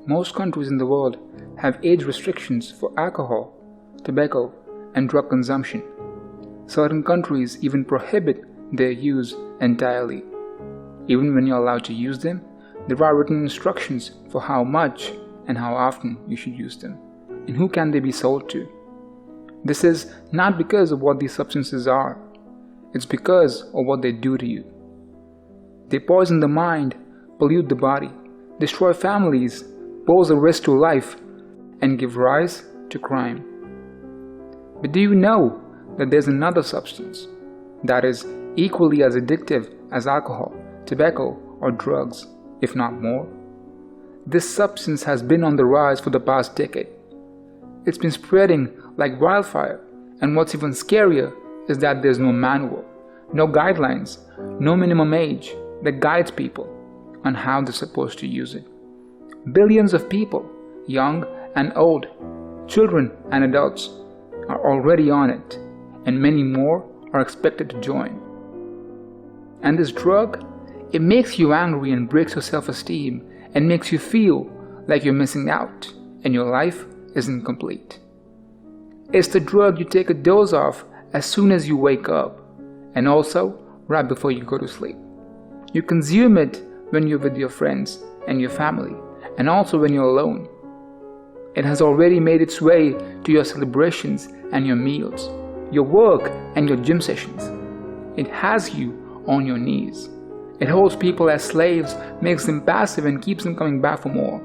Most countries in the world have age restrictions for alcohol, tobacco, and drug consumption. Certain countries even prohibit their use entirely. Even when you're allowed to use them, there are written instructions for how much and how often you should use them, and who can they be sold to. This is not because of what these substances are, it's because of what they do to you. They poison the mind, pollute the body, destroy families, pose a risk to life, and give rise to crime. But do you know that there's another substance that is equally as addictive as alcohol, tobacco, or drugs, if not more? This substance has been on the rise for the past decade. It's been spreading like wildfire, and what's even scarier is that there's no manual, no guidelines, no minimum age that guides people on how they're supposed to use it. Billions of people, young and old, children and adults, are already on it, and many more are expected to join. And this drug, it makes you angry and breaks your self-esteem and makes you feel like you're missing out and your life is incomplete. It's the drug you take a dose of as soon as you wake up, and also right before you go to sleep. You consume it when you're with your friends and your family, and also when you're alone. It has already made its way to your celebrations and your meals, your work and your gym sessions. It has you on your knees. It holds people as slaves, makes them passive, and keeps them coming back for more.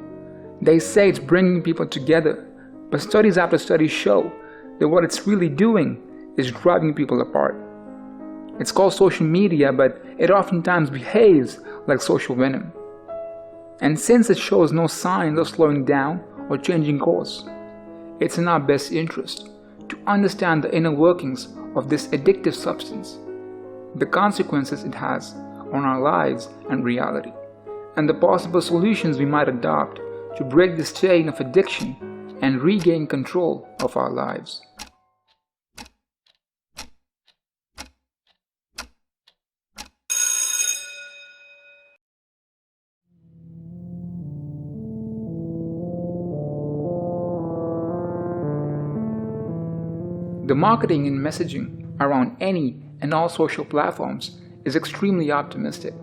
They say it's bringing people together, but studies after studies show that what it's really doing is driving people apart. It's called social media, but it oftentimes behaves like social venom. And since it shows no signs of slowing down or changing course, it's in our best interest to understand the inner workings of this addictive substance, the consequences it has on our lives and reality, and the possible solutions we might adopt to break this chain of addiction and regain control of our lives. The marketing and messaging around any and all social platforms is extremely optimistic,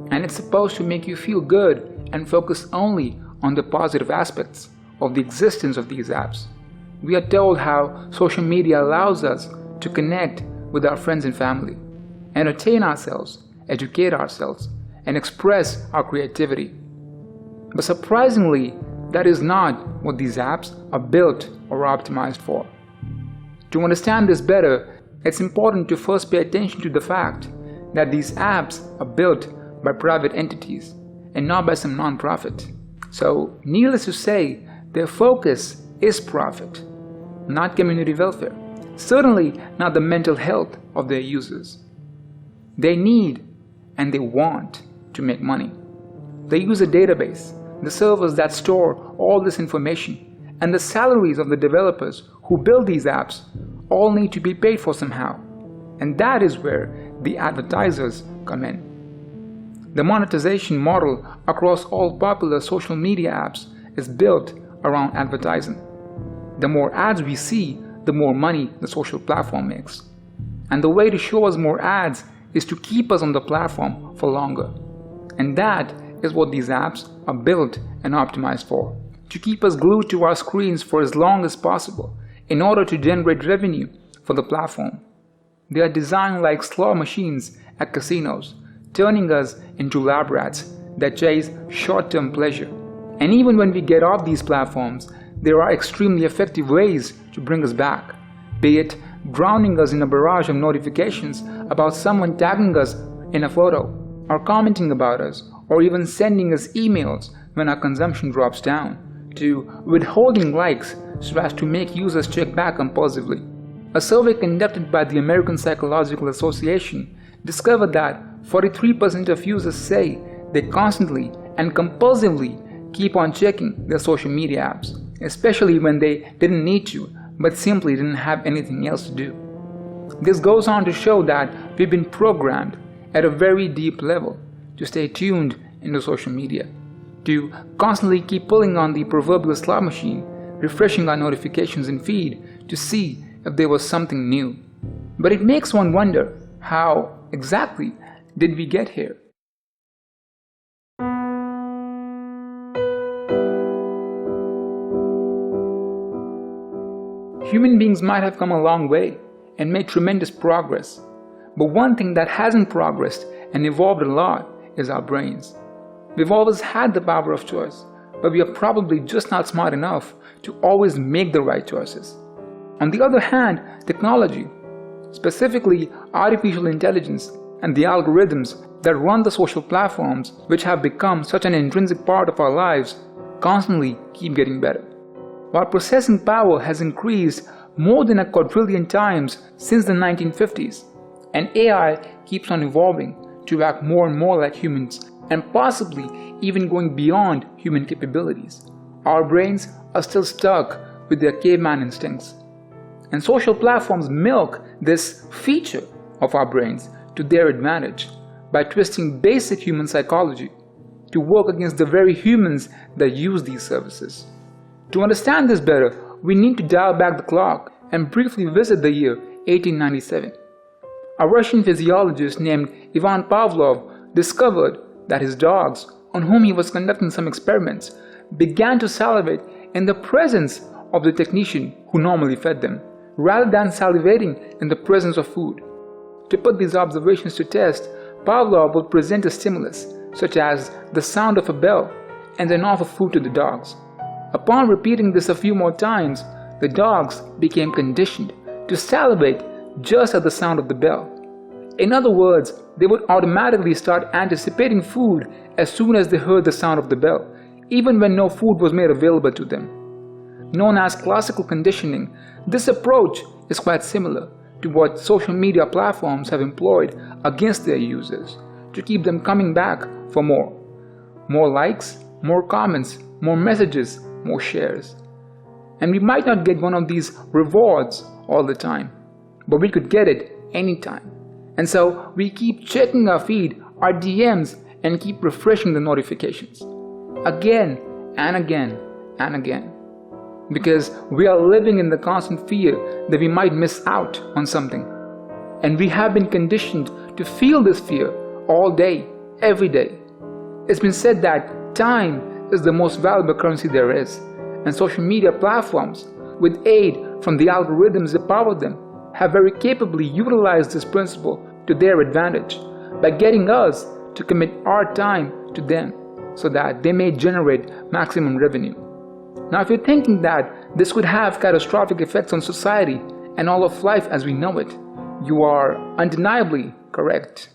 and it's supposed to make you feel good and focus only on the positive aspects of the existence of these apps. We are told how social media allows us to connect with our friends and family, entertain ourselves, educate ourselves, and express our creativity. But surprisingly, that is not what these apps are built or optimized for. To understand this better, it's important to first pay attention to the fact that these apps are built by private entities and not by some non-profit. So, needless to say, their focus is profit, not community welfare, certainly not the mental health of their users. They need and they want to make money. They use a database, the servers that store all this information, and the salaries of the developers who build these apps all need to be paid for somehow. And that is where the advertisers come in. The monetization model across all popular social media apps is built around advertising. The more ads we see, the more money the social platform makes. And the way to show us more ads is to keep us on the platform for longer. And that is what these apps are built and optimized for, to keep us glued to our screens for as long as possible in order to generate revenue for the platform. They are designed like slot machines at casinos, turning us into lab rats that chase short-term pleasure. And even when we get off these platforms, there are extremely effective ways to bring us back, be it drowning us in a barrage of notifications about someone tagging us in a photo, or commenting about us, or even sending us emails when our consumption drops down, to withholding likes so as to make users check back compulsively. A survey conducted by the American Psychological Association discovered that 43% of users say they constantly and compulsively keep on checking their social media apps, especially when they didn't need to, but simply didn't have anything else to do. This goes on to show that we've been programmed at a very deep level to stay tuned into social media. to constantly keep pulling on the proverbial slot machine, refreshing our notifications and feed to see if there was something new. But it makes one wonder, how exactly did we get here? Human beings might have come a long way and made tremendous progress, but one thing that hasn't progressed and evolved a lot is our brains. We've always had the power of choice, but we are probably just not smart enough to always make the right choices. On the other hand, technology, specifically artificial intelligence and the algorithms that run the social platforms which have become such an intrinsic part of our lives, constantly keep getting better. While processing power has increased more than a quadrillion times since the 1950s, and AI keeps on evolving to act more and more like humans and possibly even going beyond human capabilities, our brains are still stuck with their caveman instincts. And social platforms milk this feature of our brains to their advantage by twisting basic human psychology to work against the very humans that use these services. To understand this better, we need to dial back the clock and briefly visit the year 1897. A Russian physiologist named Ivan Pavlov discovered that his dogs, on whom he was conducting some experiments, began to salivate in the presence of the technician who normally fed them, rather than salivating in the presence of food. To put these observations to test, Pavlov would present a stimulus, such as the sound of a bell, and then offer food to the dogs. Upon repeating this a few more times, the dogs became conditioned to salivate just at the sound of the bell. In other words, they would automatically start anticipating food as soon as they heard the sound of the bell, even when no food was made available to them. Known as classical conditioning, this approach is quite similar to what social media platforms have employed against their users to keep them coming back for more. More likes, more comments, more messages, more shares. And we might not get one of these rewards all the time, but we could get it anytime. And so we keep checking our feed, our DMs, and keep refreshing the notifications again and again and again, because we are living in the constant fear that we might miss out on something. And we have been conditioned to feel this fear all day, every day. It's been said that time is the most valuable currency there is, and social media platforms, with aid from the algorithms that power them, have very capably utilized this principle to their advantage by getting us to commit our time to them so that they may generate maximum revenue. Now, if you're thinking that this could have catastrophic effects on society and all of life as we know it, you are undeniably correct.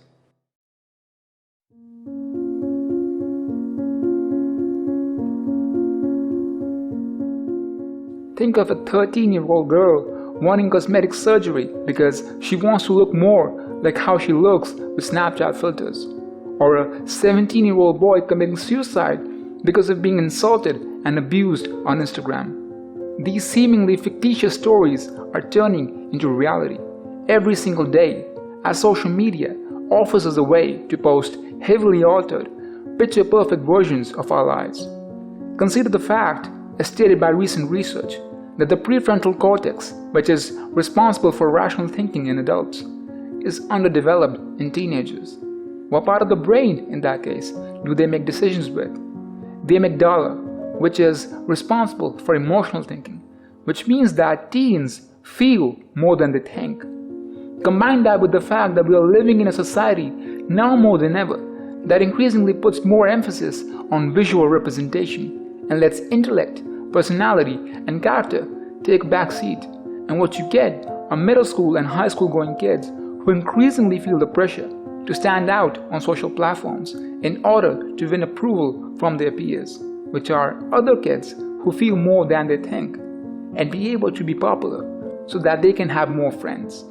Think of a 13-year-old girl wanting cosmetic surgery because she wants to look more like how she looks with Snapchat filters, or a 17-year-old boy committing suicide because of being insulted and abused on Instagram. These seemingly fictitious stories are turning into reality every single day as social media offers us a way to post heavily altered, picture-perfect versions of our lives. Consider the fact, as stated by recent research, that the prefrontal cortex, which is responsible for rational thinking in adults, is underdeveloped in teenagers. What part of the brain, in that case, do they make decisions with? The amygdala, which is responsible for emotional thinking, which means that teens feel more than they think. Combine that with the fact that we are living in a society, now more than ever, that increasingly puts more emphasis on visual representation and lets intellect, personality, and character take a back seat. And what you get are middle school and high school going kids who increasingly feel the pressure to stand out on social platforms in order to win approval from their peers, which are other kids who feel more than they think, and be able to be popular so that they can have more friends.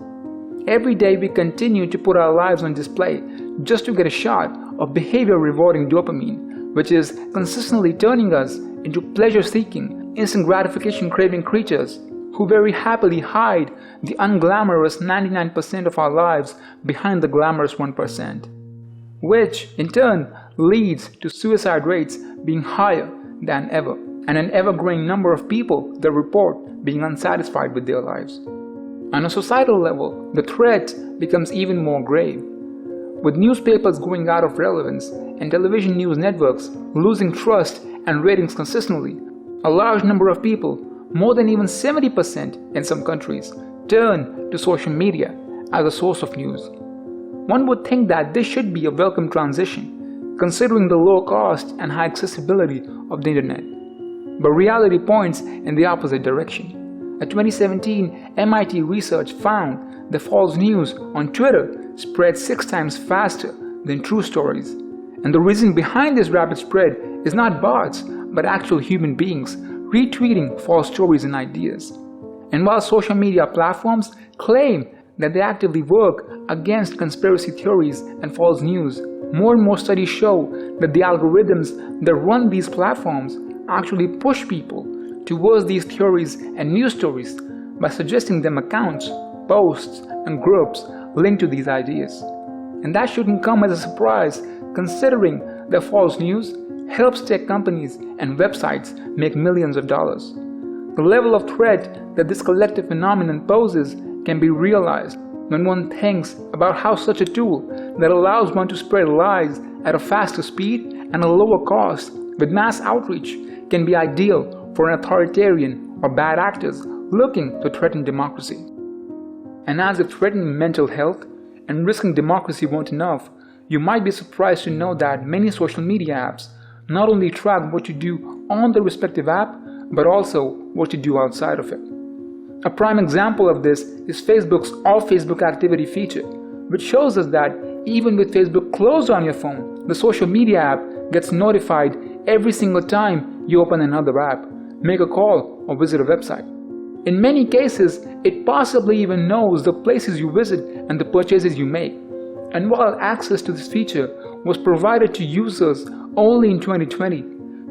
Every day we continue to put our lives on display just to get a shot of behavior rewarding dopamine, which is consistently turning us into pleasure-seeking, instant gratification craving creatures who very happily hide the unglamorous 99% of our lives behind the glamorous 1%, which in turn leads to suicide rates being higher than ever, and an ever-growing number of people that report being unsatisfied with their lives. On a societal level, the threat becomes even more grave, with newspapers going out of relevance and television news networks losing trust and ratings consistently. A large number of people, more than even 70% in some countries, turn to social media as a source of news. One would think that this should be a welcome transition, considering the low cost and high accessibility of the internet. But reality points in the opposite direction. A 2017 MIT research found that false news on Twitter spread 6 times faster than true stories. And the reason behind this rapid spread is not bots, but actual human beings retweeting false stories and ideas. And while social media platforms claim that they actively work against conspiracy theories and false news, more and more studies show that the algorithms that run these platforms actually push people towards these theories and news stories by suggesting them accounts, posts, and groups linked to these ideas. And that shouldn't come as a surprise, considering that false news helps tech companies and websites make millions of dollars. The level of threat that this collective phenomenon poses can be realized when one thinks about how such a tool that allows one to spread lies at a faster speed and a lower cost with mass outreach can be ideal for an authoritarian or bad actors looking to threaten democracy. And as if threatening mental health and risking democracy weren't enough, you might be surprised to know that many social media apps not only track what you do on the respective app, but also what you do outside of it. A prime example of this is Facebook's All Facebook Activity feature, which shows us that even with Facebook closed on your phone, the social media app gets notified every single time you open another app, make a call, or visit a website. In many cases, it possibly even knows the places you visit and the purchases you make. And while access to this feature was provided to users only in 2020,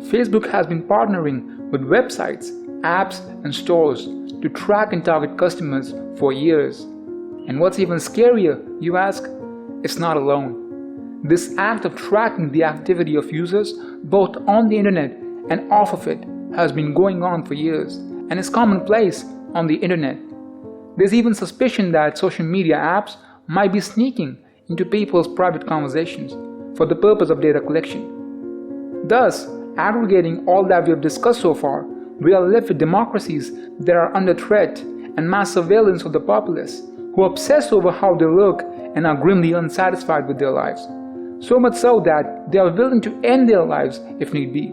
Facebook has been partnering with websites, apps, and stores to track and target customers for years. And what's even scarier, you ask? It's not alone. This act of tracking the activity of users both on the internet and off of it has been going on for years and is commonplace on the internet. There's even suspicion that social media apps might be sneaking into people's private conversations for the purpose of data collection. Thus, aggregating all that we have discussed so far, we are left with democracies that are under threat and mass surveillance of the populace who obsess over how they look and are grimly unsatisfied with their lives. So much so that they are willing to end their lives if need be.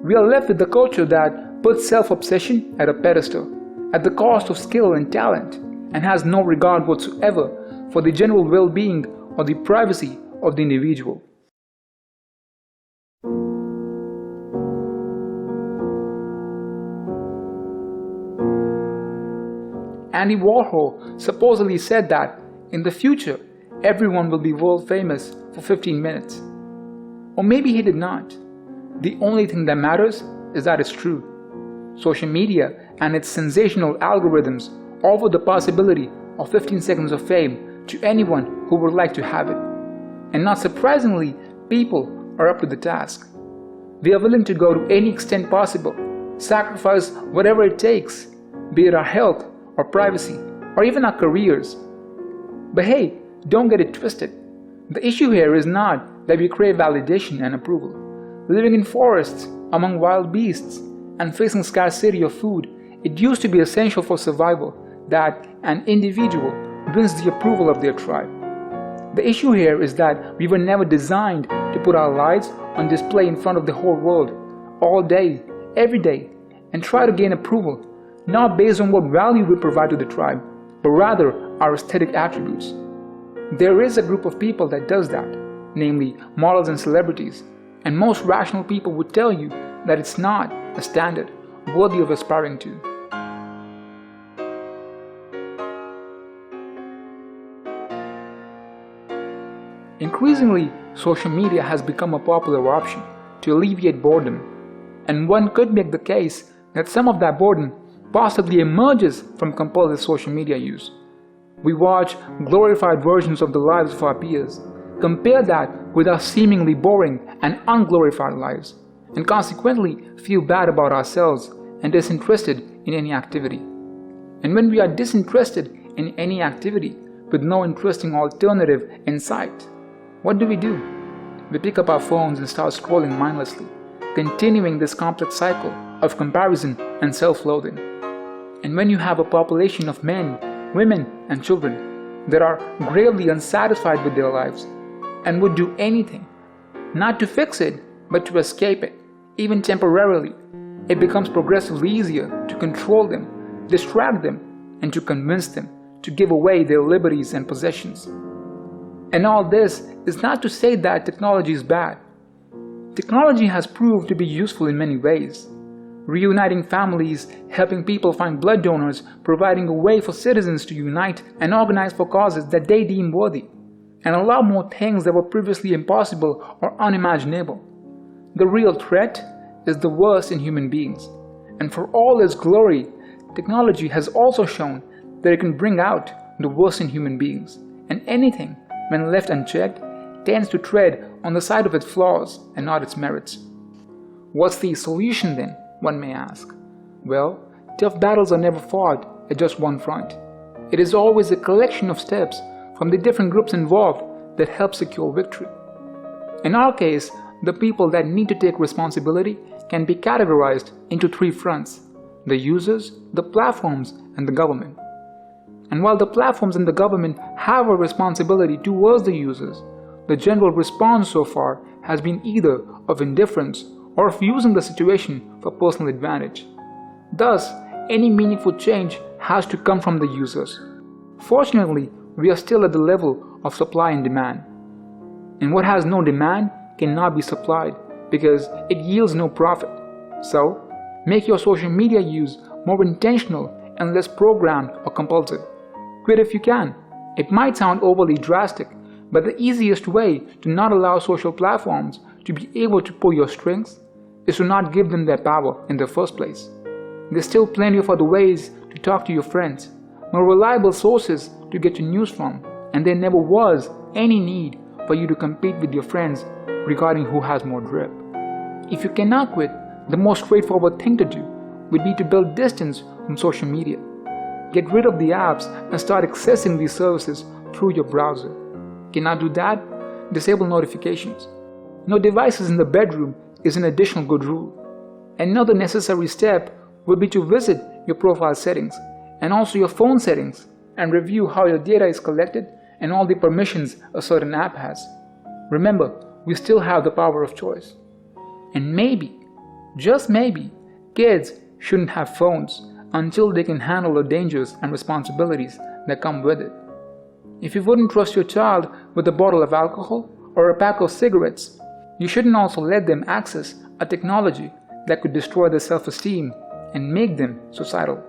We are left with the culture that puts self-obsession at a pedestal, at the cost of skill and talent, and has no regard whatsoever for the general well-being or the privacy of the individual. Andy Warhol supposedly said that in the future, everyone will be world famous for 15 minutes. Or maybe he did not. The only thing that matters is that it's true. Social media and its sensational algorithms offer the possibility of 15 seconds of fame to anyone who would like to have it. And not surprisingly, people are up to the task. They are willing to go to any extent possible, sacrifice whatever it takes, be it our health or privacy or even our careers. But hey, don't get it twisted. The issue here is not that we crave validation and approval. Living in forests among wild beasts and facing scarcity of food, it used to be essential for survival that an individual wins the approval of their tribe. The issue here is that we were never designed to put our lives on display in front of the whole world, all day, every day, and try to gain approval, not based on what value we provide to the tribe, but rather our aesthetic attributes. There is a group of people that does that, namely models and celebrities, and most rational people would tell you that it's not a standard worthy of aspiring to. Increasingly, social media has become a popular option to alleviate boredom, and one could make the case that some of that boredom possibly emerges from compulsive social media use. We watch glorified versions of the lives of our peers, compare that with our seemingly boring and unglorified lives, and consequently feel bad about ourselves and disinterested in any activity. And when we are disinterested in any activity with no interesting alternative in sight, what do? We pick up our phones and start scrolling mindlessly, continuing this complex cycle of comparison and self-loathing. And when you have a population of men, women, and children that are gravely unsatisfied with their lives and would do anything, not to fix it, but to escape it, even temporarily, it becomes progressively easier to control them, distract them, and to convince them to give away their liberties and possessions. And all this is not to say that technology is bad. Technology has proved to be useful in many ways, reuniting families, helping people find blood donors, providing a way for citizens to unite and organize for causes that they deem worthy, and a lot more things that were previously impossible or unimaginable. The real threat is the worst in human beings, and for all its glory, technology has also shown that it can bring out the worst in human beings, and anything, when left unchecked, tends to tread on the side of its flaws and not its merits. What's the solution then, one may ask? Well, tough battles are never fought at just one front. It is always a collection of steps from the different groups involved that help secure victory. In our case, the people that need to take responsibility can be categorized into three fronts: the users, the platforms, and the government. And while the platforms and the government have a responsibility towards the users, the general response so far has been either of indifference or of using the situation for personal advantage. Thus, any meaningful change has to come from the users. Fortunately, we are still at the level of supply and demand. And what has no demand cannot be supplied because it yields no profit. So, make your social media use more intentional and less programmed or compulsive. Quit if you can. It might sound overly drastic, but the easiest way to not allow social platforms to be able to pull your strings is to not give them their power in the first place. There's still plenty of other ways to talk to your friends, more reliable sources to get your news from, and there never was any need for you to compete with your friends regarding who has more drip. If you cannot quit, the most straightforward thing to do would be to build distance from social media. Get rid of the apps and start accessing these services through your browser. Cannot do that? Disable notifications. No devices in the bedroom is an additional good rule. Another necessary step would be to visit your profile settings and also your phone settings and review how your data is collected and all the permissions a certain app has. Remember, we still have the power of choice. And maybe, just maybe, kids shouldn't have phones until they can handle the dangers and responsibilities that come with it. If you wouldn't trust your child with a bottle of alcohol or a pack of cigarettes, you shouldn't also let them access a technology that could destroy their self-esteem and make them suicidal.